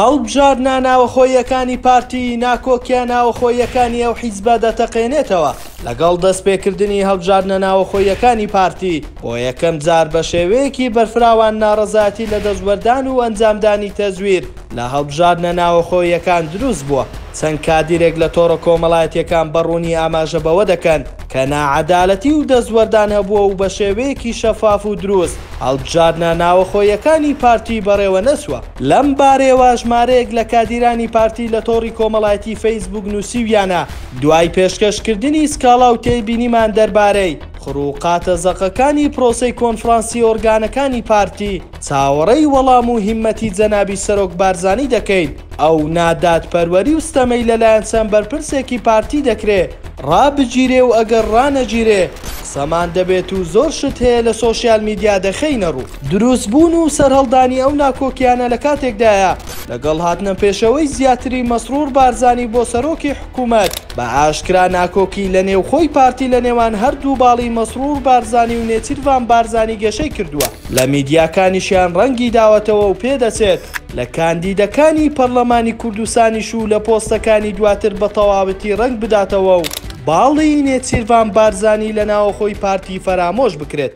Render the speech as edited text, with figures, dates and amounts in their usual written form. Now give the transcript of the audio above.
هەڵبژارنا ناوەخۆیەکانی پارتی ناکۆکیان ناوەخۆیەکانی ئەو حیزبە دەتەقێنێتەوە لەگەڵ دەستپێکردنی هەڵبژارنە ناوەخۆیەکانی پارتی بۆ یەکەم جار بە شێوەیەکی بەرفراوان ناڕەزاتی لە دەستوەردان و ئەنجامدانی تەزویر لە هەڵبژارنە ناوەخۆیەکان دروست بووە. چەند کادیرێک لە تۆڕە کۆمەڵایەتیەکان بەڕوونی ئاماژە بەوە دەکەن کە نائەدالەتی و دەستوەردان هەبووە و بە شێوەیەکی شەفاف و دروست هەڵبژارنە ناوەخۆیەکانی پارتی بەڕێوە نەچووە. لەم بارەیەوە ژمارەیەک لە کادیرانی پارتی لە تۆڕی کۆمەڵایەتی فەیسبوک نووسیویانە دوای پێشکەشکردنی سکاڵا و تێبینیمان دەربارەی خروقاتە زەقەکانی پرۆسەی کۆنفرانسی ئۆرگانەکانی پارتی چاوەڕێی وەڵام و هیممەتی جەنابی سەرۆک بارزانی دەکەین. ئەو نادادپەروەری و ستەمەی لەلایەن چەند بەرپرسێکی پارتی دەکرێت ڕابگیرێ و ئەگەر ڕانەگیرێ قسەمان دەبێت و زۆر شت هەیە لە سۆشیال میدیا دەخەینە ڕوو. دروستبوون و سەرهەڵدانی ئەو ناکۆکیانە لە کاتێکدایە لەگەڵ هاتنە پێشەوەی زیاتری مەسرور بارزانی بۆ سەرۆکی حکوومەت بە ئاشکرا ناکۆکی لە نێو خۆی پارتی لە نێوان هەردوو باڵی مەسرور بارزانی و نێچیروان بارزانی گەشەی کردووە. لە میدیاکانیشیان ڕەنگی داوەتەوە و پێدەچێت لە کاندیدەکانی پەرلەمانی کوردستانیش و لە پۆستەکانی دواتر بە تەواوەتی ڕەنگ بداتەوە و باڵی نێچیروان بارزانی لە ناوەخۆی پارتی فەرامۆش بکرێت.